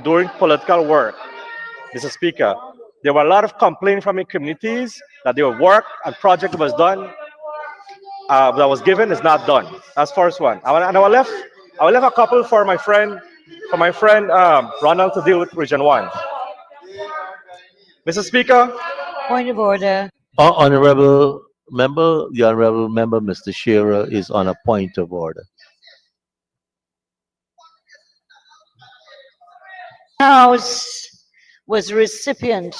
doing political work. Mr. Speaker, there were a lot of complaints from the communities that their work and project was done, that was given is not done. That's first one. And I will left a couple for my friend Ronald to deal with Region 1. Mr. Speaker, Point of order. The honorable member, Mr. Shearer, is on a point of order. House was recipient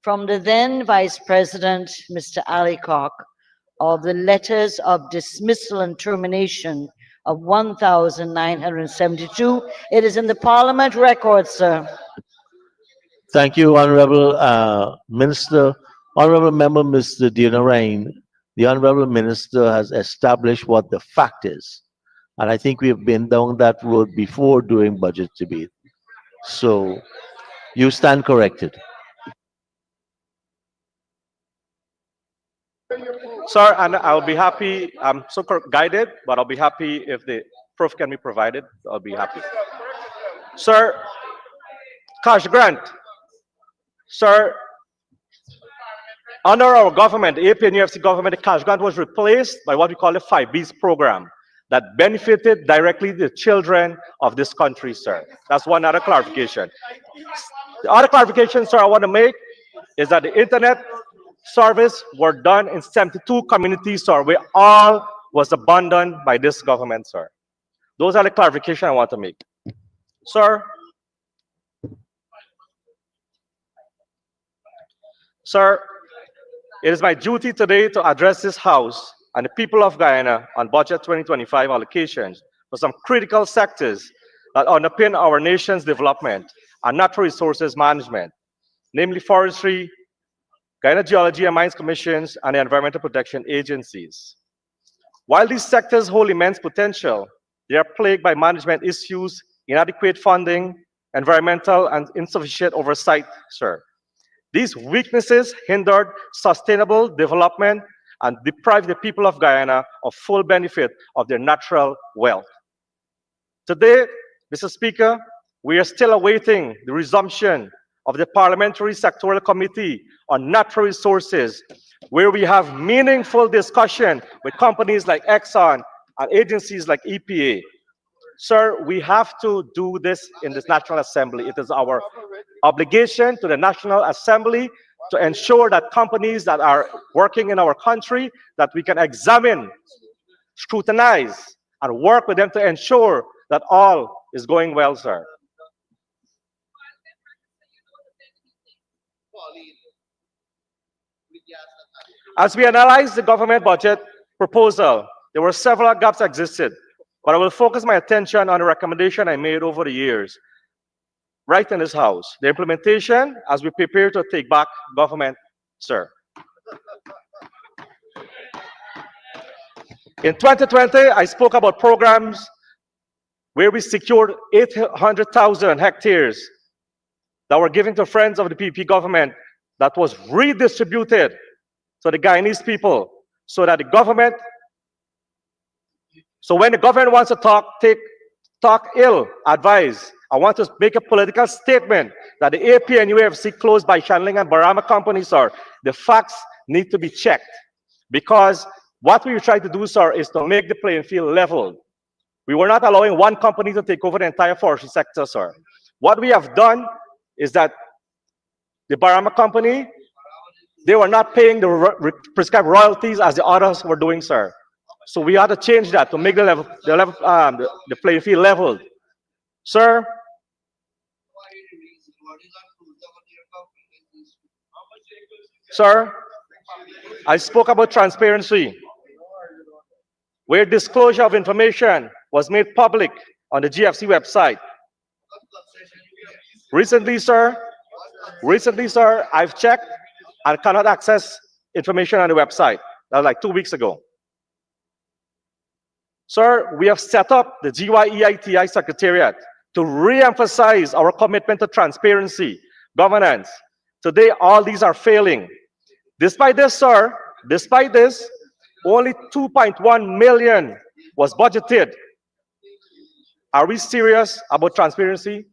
from the then Vice President, Mr. Ali Koch, of the letters of dismissal and termination of 1,972. It is in the Parliament record, sir. Thank you, Honorable Minister. Honorable Member, Mr. Deonarine. The Honorable Minister has established what the fact is. And I think we have been down that road before during budget debate. So you stand corrected. sir, and I'll be happy. I'm so guided, but I'll be happy if the proof can be provided. I'll be happy. Sir, cash grant. Sir, under our government, the AP and UFC government, the cash grant was replaced by what we call the 5Bs program that benefited directly the children of this country, sir. That's one other clarification. The other clarification, sir, I want to make is that the internet service were done in 72 communities, sir, where all was abandoned by this government, sir. Those are the clarifications I want to make. Sir, it is my duty today to address this House and the people of Guyana on Budget 2025 allocations for some critical sectors that underpin our nation's development and natural resources management, namely forestry, Guyana Geology and Mines Commissions, and the Environmental Protection Agencies. While these sectors hold immense potential, they are plagued by management issues, inadequate funding, environmental and insufficient oversight, sir. These weaknesses hindered sustainable development and deprived the people of Guyana of full benefit of their natural wealth. Today, Mr. Speaker, we are still awaiting the resumption of the Parliamentary Sectoral Committee on Natural Resources, where we have meaningful discussion with companies like Exxon and agencies like EPA. Sir, we have to do this in this National Assembly. It is our obligation to the National Assembly to ensure that companies that are working in our country, that we can examine, scrutinize, and work with them to ensure that all is going well, sir. As we analyze the government budget proposal, there were several gaps existed, but I will focus my attention on the recommendation I made over the years, right in this House. The implementation as we prepare to take back government, sir. In 2020, I spoke about programs where we secured 800,000 hectares that were given to friends of the PP government that was redistributed to the Guyanese people so that the government, so when the government wants to talk ill, advise, I want to make a political statement that the AP and UFC closed by channeling and Barama companies, sir. The facts need to be checked because what we try to do, sir, is to make the playing field level. We were not allowing one company to take over the entire forestry sector, sir. What we have done is that the Barama company, they were not paying the prescribed royalties as the others were doing, sir. So we had to change that to make the playing field leveled. Sir, I spoke about transparency, where disclosure of information was made public on the GFC website. Recently, sir, I've checked and cannot access information on the website. That was like 2 weeks ago. Sir, we have set up the GYEITI Secretariat to re-emphasize our commitment to transparency, governance. Today, all these are failing. Despite this, sir, only 2.1 million was budgeted. Are we serious about transparency?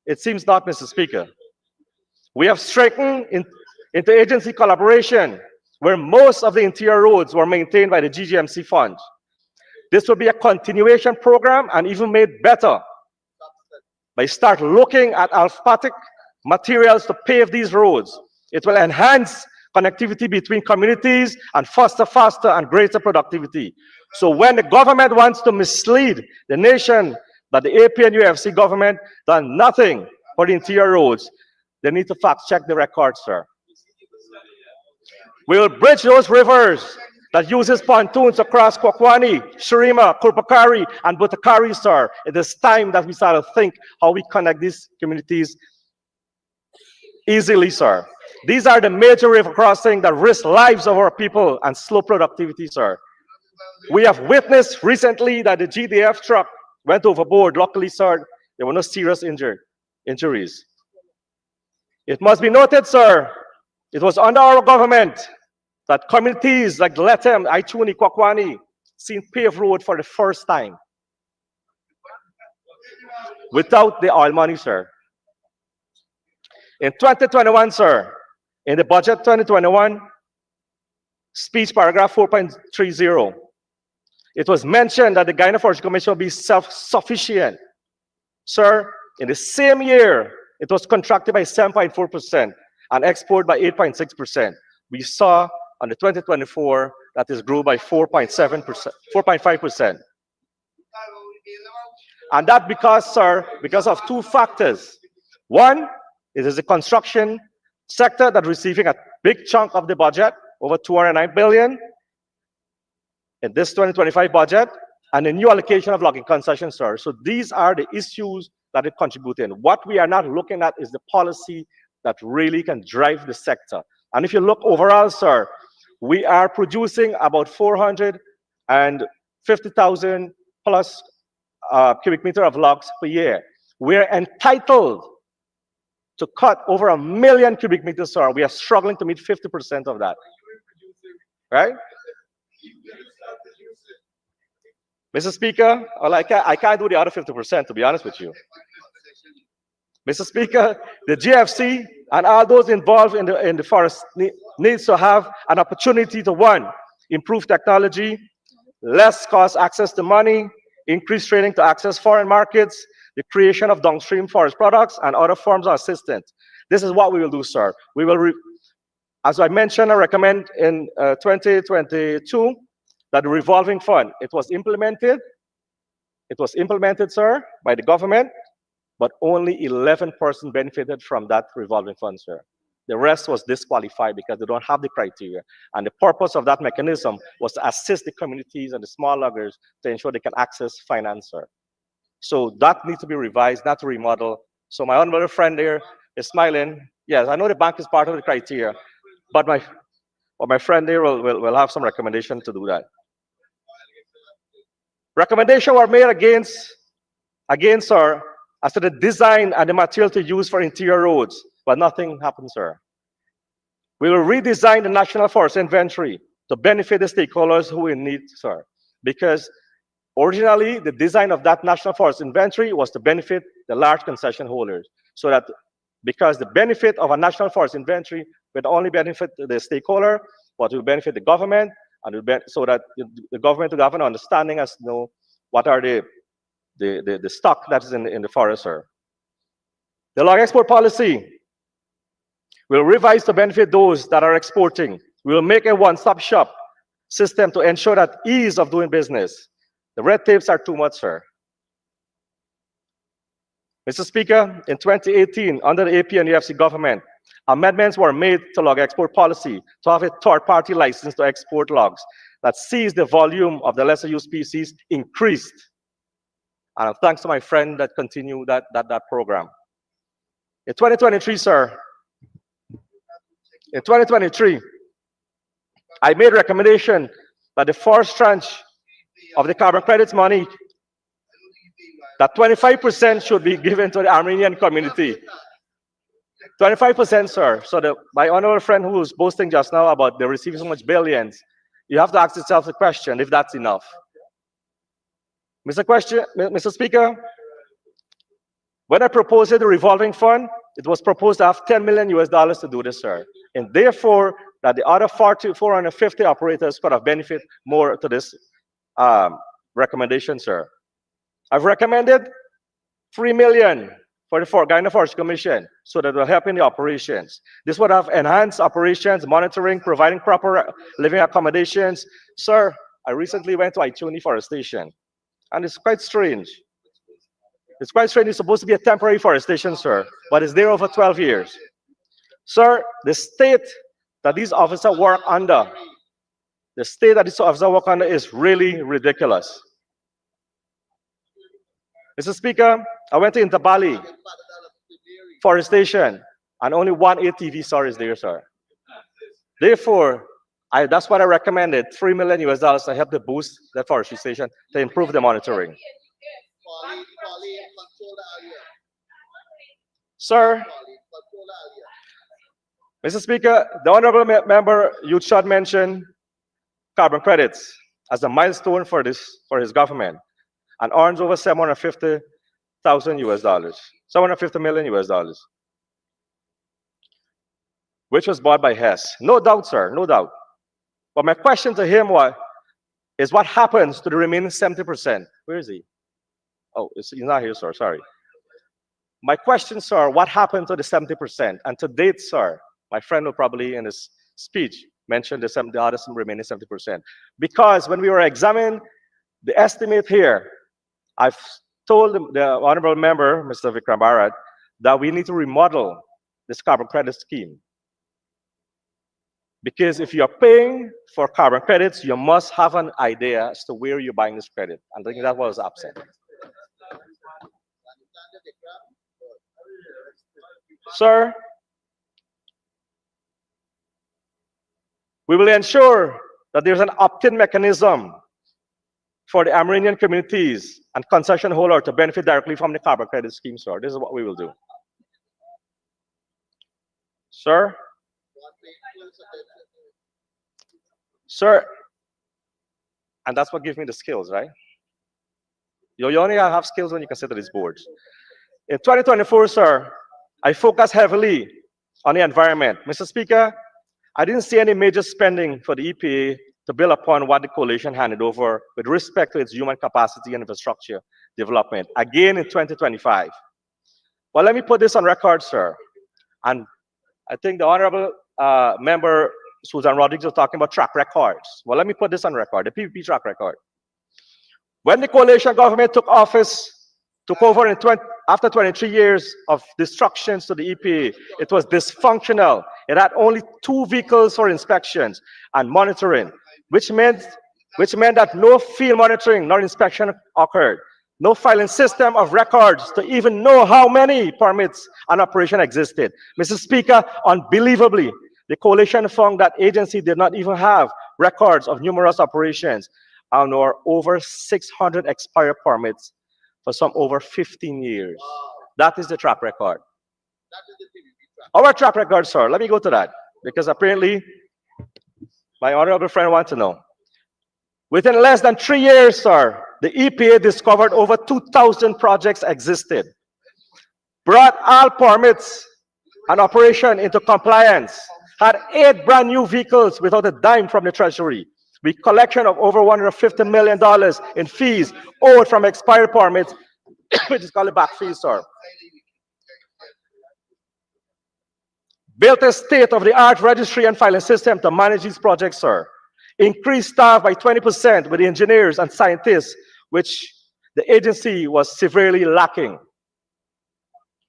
It seems not, Mr. Speaker. We have strengthened interagency collaboration, where most of the interior roads were maintained by the GGMC fund. This will be a continuation program and even made better by start looking at aliphatic materials to pave these roads. It will enhance connectivity between communities and foster faster and greater productivity. So when the government wants to mislead the nation that the AP and UFC government done nothing for the interior roads, they need to fact check the records, sir. We will bridge those rivers that uses pontoons across Kwakwani, Shirima, Kurpakari, and Butakari, sir. It is time that we start to think how we connect these communities easily, sir. These are the major river crossings that risk lives of our people and slow productivity, sir. We have witnessed recently that the GDF truck went overboard. Luckily, sir, there were no serious injuries. It must be noted, sir, it was under our government that communities like Letem, Aichuni, Kwakwani seen paved road for the first time without the oil money, sir. In 2021, sir, in the budget 2021, speech paragraph 4.30, it was mentioned that the Guyana Forestry Commission will be self-sufficient. Sir, in the same year, it was contracted by 7.4% and export by 8.6%. We saw on the 2024 that is grew by 4.5%. And that because, sir, because of two factors. One, it is the construction sector that receiving a big chunk of the budget, over 209 billion in this 2025 budget, and a new allocation of logging concessions, sir. So these are the issues that are contributing. What we are not looking at is the policy that really can drive the sector. And if you look overall, sir, we are producing about 450,000 plus cubic meter of logs per year. We're entitled to cut over 1 million cubic meters, sir. We are struggling to meet 50% of that. Right? Mr. Speaker, well, I can't do the other 50%, to be honest with you. Mr. Speaker, the GFC and all those involved in the forest needs to have an opportunity to, one, improve technology, less cost access to money, increase training to access foreign markets, the creation of downstream forest products, and other forms of assistance. This is what we will do, sir. We will, as I mentioned, I recommend in 2022 that the revolving fund, it was implemented, sir, by the government, but only 11% benefited from that revolving fund, sir. The rest was disqualified because they don't have the criteria. And the purpose of that mechanism was to assist the communities and the small loggers to ensure they can access finance, sir. So that needs to be revised, not to remodel. So my honorable friend there is smiling. Yes, I know the bank is part of the criteria, but my friend there will have some recommendation to do that. Recommendations were made against, sir, as to the design and the material to use for interior roads, but nothing happened, sir. We will redesign the National Forest Inventory to benefit the stakeholders who in need, sir, because originally the design of that National Forest Inventory was to benefit the large concession holders, so that because the benefit of a National Forest Inventory would only benefit the stakeholder, but will benefit the government, and so that the government will have an understanding as to know what are the stock that is in the forest, sir. The log export policy will revise to benefit those that are exporting. We will make a one-stop shop system to ensure that ease of doing business. The red tapes are too much, sir. Mr. Speaker, in 2018, under the AP and UFC government, amendments were made to log export policy to have a third-party license to export logs that sees the volume of the lesser use species increased. And thanks to my friend that continued that program. In 2023, sir, in 2023, I made recommendation that the first tranche of the carbon credits money, that 25% should be given to the Armenian community. 25%, sir. So my honorable friend who was boasting just now about they receiving so much billions, you have to ask yourself the question if that's enough. Mr. Speaker, When I proposed the revolving fund, it was proposed to have $10 million to do this, sir. And therefore, that the other 450 operators could have benefited more to this recommendation, sir. I've recommended $3 million for the Guyana Forestry Commission so that will help in the operations. This would have enhanced operations, monitoring, providing proper living accommodations. Sir, I recently went to Ituni Forestation, and it's quite strange. It's quite strange. It's supposed to be a temporary forestation, sir, but it's there over 12 years. Sir, the state that these officers work under, is really ridiculous. Mr. Speaker, I went to Intabali Forestation, and only one ATV sir is there, sir. Therefore, that's what I recommended, $3 million to help to boost that forestry station to improve the monitoring. Sir, Mr. Speaker, the honorable member Yuchad mentioned carbon credits as a milestone for his government, and earns over $750 million, which was bought by Hess. No doubt, sir, no doubt. But my question to him is what happens to the remaining 70%? Where is he? Oh, he's not here, sir, sorry. My question, sir, what happened to the 70%? And to date, sir, my friend will probably in his speech mention the other remaining 70%. Because when we were examining the estimate here, I've told the honorable member, Mr. Vikram Bharat, that we need to remodel this carbon credit scheme. Because if you're paying for carbon credits, you must have an idea as to where you're buying this credit. And I think that was absent. Sir, we will ensure that there's an opt-in mechanism for the Amerindian communities and concession holder to benefit directly from the carbon credit scheme, sir. This is what we will do. Sir? Sir, and that's what gives me the skills, right? You only have skills when you consider these boards. In 2024, sir, I focused heavily on the environment. Mr. Speaker, I didn't see any major spending for the EPA to build upon what the coalition handed over with respect to its human capacity and infrastructure development, again in 2025. Well, let me put this on record, sir. And I think the honorable member Susan Rodriguez was talking about track records. Well, let me put this on record, the PPP track record. When the coalition government took over after 23 years of destructions to the EPA, it was dysfunctional. It had only 2 vehicles for inspections and monitoring, which meant that no field monitoring nor inspection occurred. No filing system of records to even know how many permits and operation existed. Mr. Speaker, unbelievably, the coalition found that agency did not even have records of numerous operations and there were over 600 expired permits for some over 15 years. That is the track record. Our track record, sir, let me go to that, because apparently my honorable friend wants to know. Within less than 3 years, sir, the EPA discovered over 2,000 projects existed, brought all permits and operation into compliance, had 8 brand new vehicles without a dime from the Treasury, with collection of over $150 million in fees owed from expired permits, which is called a back fees, sir. Built a state-of-the-art registry and filing system to manage these projects, sir. Increased staff by 20% with the engineers and scientists, which the agency was severely lacking.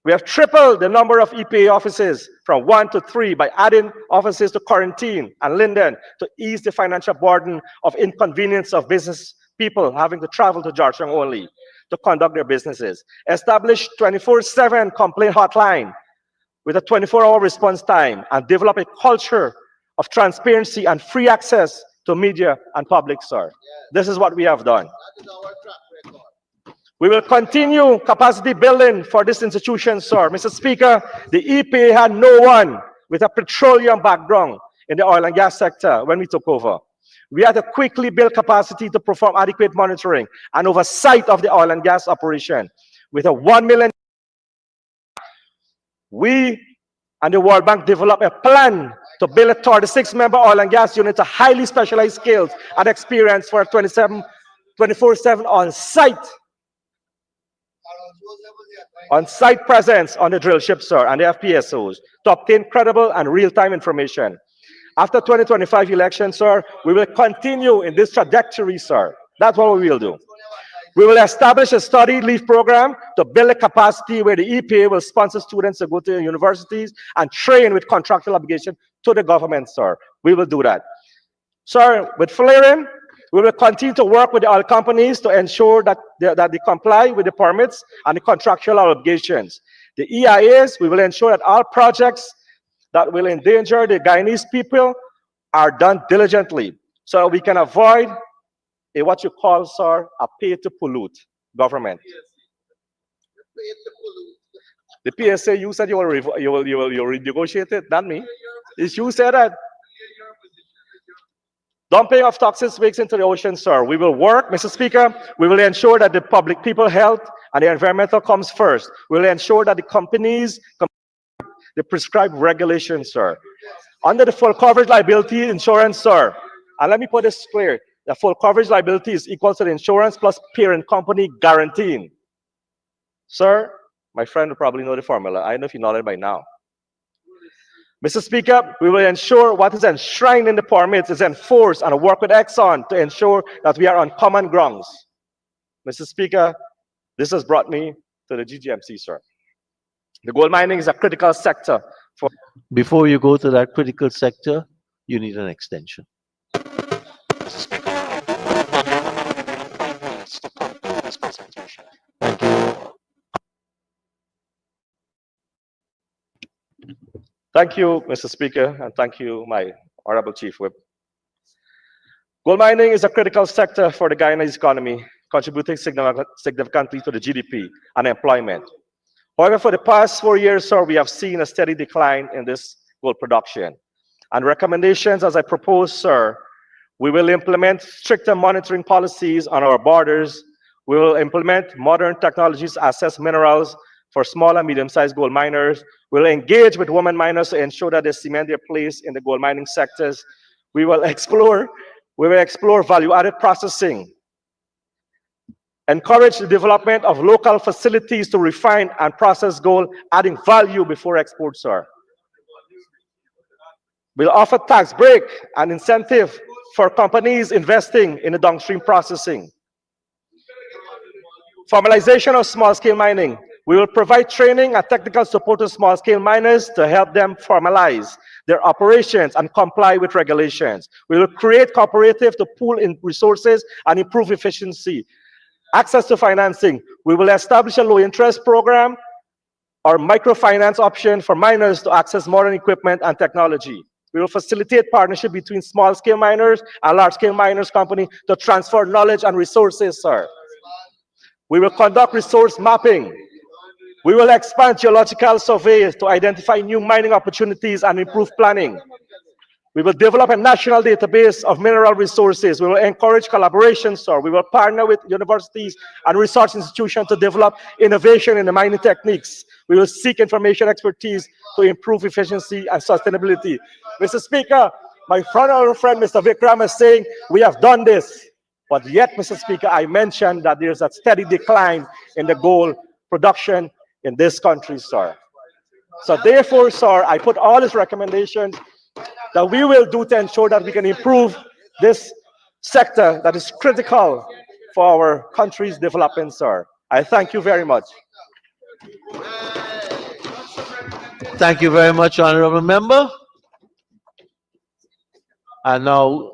We have tripled the number of EPA offices from 1 to 3 by adding offices to Quarantine and Linden to ease the financial burden of inconvenience of business people having to travel to Georgetown only to conduct their businesses. Established 24/7 complaint hotline with a 24-hour response time, and develop a culture of transparency and free access to media and public, sir. This is what we have done. We will continue capacity building for this institution, sir. Mr. Speaker, the EPA had no one with a petroleum background in the oil and gas sector when we took over. We had to quickly build capacity to perform adequate monitoring and oversight of the oil and gas operation with a $1 million We and the World Bank developed a plan to build a 36-member oil and gas unit to highly specialized skills and experience for 24/7 on-site presence on the drill ship, sir, and the FPSOs to obtain credible and real-time information. After 2025 elections, sir, we will continue in this trajectory, sir. That's what we will do. We will establish a study leave program to build a capacity where the EPA will sponsor students to go to universities and train with contractual obligation to the government, sir. We will do that. Sir, with flaring, we will continue to work with the oil companies to ensure that they comply with the permits and the contractual obligations. The EIAs, we will ensure that all projects that will endanger the Guyanese people are done diligently so that we can avoid what you call, sir, a pay to pollute government. The PSA, you said you will renegotiate it, not me. It's you said that. Dumping of toxic waste into the ocean, sir. We will work, Mr. Speaker. We will ensure that the public people health and the environmental comes first. We will ensure that the companies the prescribed regulations, sir. Under the full coverage liability insurance, sir. And let me put this clear. The full coverage liability is equal to the insurance plus parent company guaranteeing. Sir, my friend will probably know the formula. I don't know if you know it by now. Mr. Speaker, we will ensure what is enshrined in the permits is enforced and work with Exxon to ensure that we are on common grounds. Mr. Speaker, this has brought me to the GGMC, sir. The gold mining is a critical sector for... Before you go to that critical sector, you need an extension. Thank you. Thank you, Mr. Speaker, and thank you, my Honorable Chief Whip. Gold mining is a critical sector for the Guyanese economy, contributing significantly to the GDP and employment. However, for the past 4 years, sir, we have seen a steady decline in this gold production. And recommendations, as I proposed, sir, we will implement stricter monitoring policies on our borders. We will implement modern technologies to assess minerals for small and medium-sized gold miners. We'll engage with women miners to ensure that they cement their place in the gold mining sectors. We will explore value-added processing. Encourage the development of local facilities to refine and process gold, adding value before export, sir. We'll offer tax break and incentive for companies investing in the downstream processing. Formalization of small-scale mining. We will provide training and technical support to small-scale miners to help them formalize their operations and comply with regulations. We will create cooperatives to pool in resources and improve efficiency. Access to financing. We will establish a low-interest program or microfinance option for miners to access modern equipment and technology. We will facilitate partnership between small-scale miners and large-scale miners company to transfer knowledge and resources, sir. We will conduct resource mapping. We will expand geological surveys to identify new mining opportunities and improve planning. We will develop a national database of mineral resources. We will encourage collaboration, sir. We will partner with universities and research institutions to develop innovation in the mining techniques. We will seek information expertise to improve efficiency and sustainability. Mr. Speaker, my friend, Mr. Vikram, is saying we have done this. But yet, Mr. Speaker, I mentioned that there's a steady decline in the gold production in this country, sir. So therefore, sir, I put all these recommendations that we will do to ensure that we can improve this sector that is critical for our country's development, sir. I thank you very much. Thank you very much, Honorable Member. And now